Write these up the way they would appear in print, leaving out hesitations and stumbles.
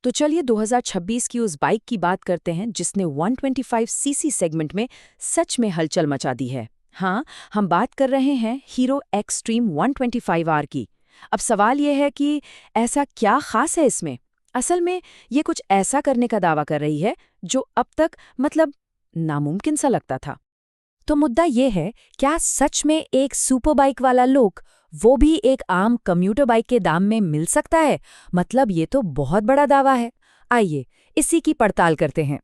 तो चलिए 2026 की उस बाइक की बात करते हैं जिसने 125 सीसी सेगमेंट में सच में हलचल मचा दी है। हाँ, हम बात कर रहे हैं हीरो एक्सट्रीम 125R की। अब सवाल यह है कि ऐसा क्या खास है इसमें? असल में ये कुछ ऐसा करने का दावा कर रही है जो अब तक नामुमकिन सा लगता था। तो मुद्दा ये है, क्या सच में एक सुपर बाइक वाला लुक, वो भी एक आम कम्यूटर बाइक के दाम में मिल सकता है? ये तो बहुत बड़ा दावा है। आइए इसी की पड़ताल करते हैं।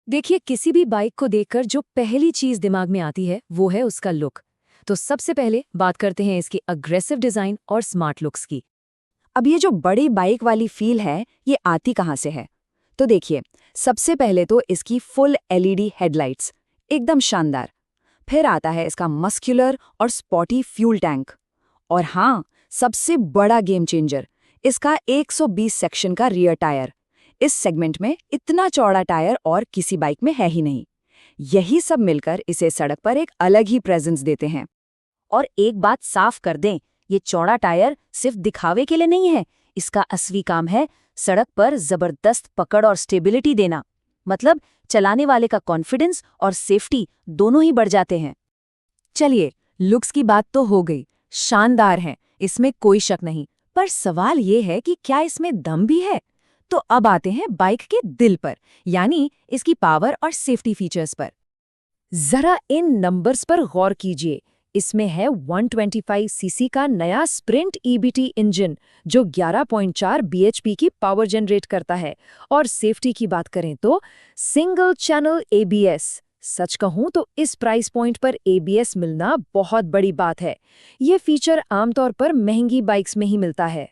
देखिए, किसी भी बाइक को देखकर जो पहली चीज दिमाग में आती है वो है उसका लुक। तो सबसे पहले बात करते हैं इसकी अग्रेसिव डिजाइन और स्मार्ट लुक्स की। अब ये जो बड़ी बाइक वाली फील है, ये आती कहाँ से है? तो देखिए, सबसे पहले तो इसकी फुल एलईडी हेडलाइट्स, एकदम शानदार। फिर आता है इसका मस्कुलर और स्पॉटी फ्यूल टैंक। और हाँ, सबसे बड़ा गेम चेंजर, इसका 120 सेक्शन का रियर टायर। इस सेगमेंट में इतना चौड़ा टायर और किसी बाइक में है ही नहीं। यही सब मिलकर इसे सड़क पर एक अलग ही प्रेजेंस देते हैं। और एक बात साफ कर दें, ये चौड़ा टायर सिर्फ दिखावे के लिए नहीं है, इसका असली काम है सड़क पर जबरदस्त पकड़ और स्टेबिलिटी देना। मतलब चलाने वाले का कॉन्फिडेंस और सेफ्टी दोनों ही बढ़ जाते हैं। चलिए, लुक्स की बात तो हो गई, शानदार है, इसमें कोई शक नहीं। पर सवाल ये है कि क्या इसमें दम भी है? तो अब आते हैं बाइक के दिल पर, यानी इसकी पावर और सेफ्टी फीचर्स पर। जरा इन नंबर्स पर गौर कीजिए। इसमें है 125 सीसी का नया स्प्रिंट ईबीटी इंजन जो 11.4 बीएचपी की पावर जनरेट करता है। और सेफ्टी की बात करें तो सिंगल चैनल एबीएस। सच कहूं तो इस प्राइस पॉइंट पर एबीएस मिलना बहुत बड़ी बात है। ये फीचर आमतौर पर महंगी बाइक्स में ही मिलता है।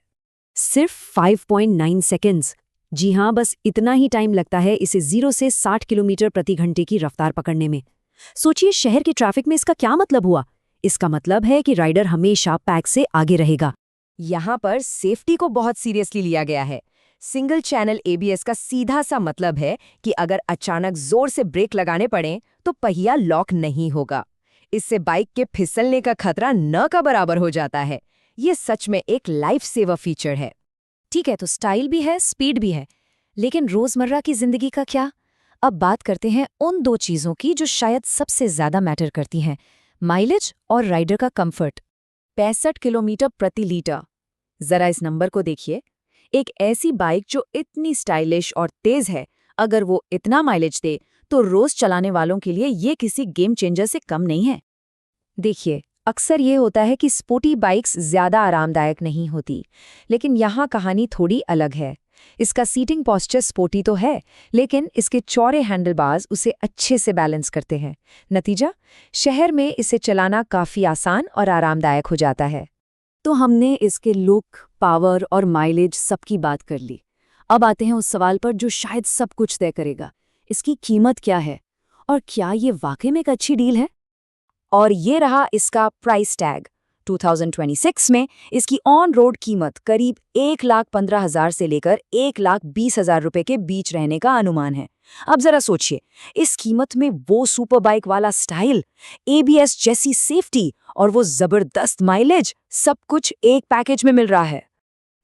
सिर्फ 5.9 सेकेंड्स। जी हाँ, बस इतना ही टाइम लगता है इसे 0 से 60 किलोमीटर प्रति घंटे की रफ्तार पकड़ने में। सोचिए, शहर के ट्रैफिक में इसका क्या मतलब हुआ? इसका मतलब है कि राइडर हमेशा पैक से आगे रहेगा। यहाँ पर सेफ्टी को बहुत सीरियसली लिया गया है। सिंगल चैनल एबीएस का सीधा सा मतलब है कि अगर अचानक जोर से ब्रेक लगाने पड़े तो पहिया लॉक नहीं होगा। इससे बाइक के फिसलने का खतरा न का बराबर हो जाता है। ये सच में एक लाइफ सेवर फीचर है। ठीक है, तो स्टाइल भी है, स्पीड भी है, लेकिन रोजमर्रा की जिंदगी का क्या? अब बात करते हैं उन दो चीजों की जो शायद सबसे ज्यादा मैटर करती हैं, माइलेज और राइडर का कंफर्ट। 65 किलोमीटर प्रति लीटर। जरा इस नंबर को देखिए। एक ऐसी बाइक जो इतनी स्टाइलिश और तेज है, अगर वो इतना माइलेज दे तो रोज चलाने वालों के लिए ये किसी गेम चेंजर से कम नहीं है। देखिए, अक्सर ये होता है कि स्पोर्टी बाइक्स ज्यादा आरामदायक नहीं होती, लेकिन यहाँ कहानी थोड़ी अलग है। इसका सीटिंग पॉस्चर स्पोर्टी तो है, लेकिन इसके चौड़े हैंडलबार्स उसे अच्छे से बैलेंस करते हैं। नतीजा, शहर में इसे चलाना काफी आसान और आरामदायक हो जाता है। तो हमने इसके लुक, पावर और माइलेज सबकी बात कर ली। अब आते हैं उस सवाल पर जो शायद सब कुछ तय करेगा, इसकी कीमत क्या है और क्या ये वाकई में एक अच्छी डील है? और ये रहा इसका प्राइस टैग। 2026 में इसकी ऑन रोड कीमत करीब 1,15,000 से लेकर 1,20,000 रुपए के बीच रहने का अनुमान है। अब जरा सोचिए, इस कीमत में वो सुपर बाइक वाला स्टाइल, एबीएस जैसी सेफ्टी और वो जबरदस्त माइलेज, सब कुछ एक पैकेज में मिल रहा है।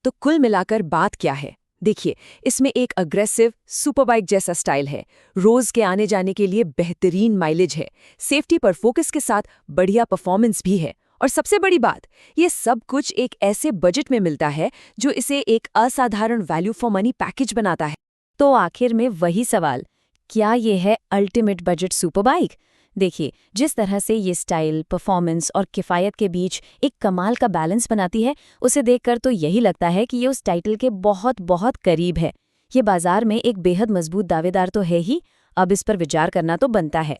तो कुल मिलाकर बात क्या है? देखिए, इसमें एक अग्रेसिव सुपर बाइक जैसा स्टाइल है, रोज के आने जाने के लिए बेहतरीन माइलेज है, सेफ्टी पर फोकस के साथ बढ़िया परफॉर्मेंस भी है, और सबसे बड़ी बात, ये सब कुछ एक ऐसे बजट में मिलता है जो इसे एक असाधारण वैल्यू फॉर मनी पैकेज बनाता है। तो आखिर में वही सवाल, क्या ये है अल्टीमेट बजट सुपर बाइक? देखिए, जिस तरह से ये स्टाइल, परफॉर्मेंस और किफ़ायत के बीच एक कमाल का बैलेंस बनाती है, उसे देखकर तो यही लगता है कि ये उस टाइटल के बहुत बहुत करीब है। ये बाजार में एक बेहद मजबूत दावेदार तो है ही, अब इस पर विचार करना तो बनता है।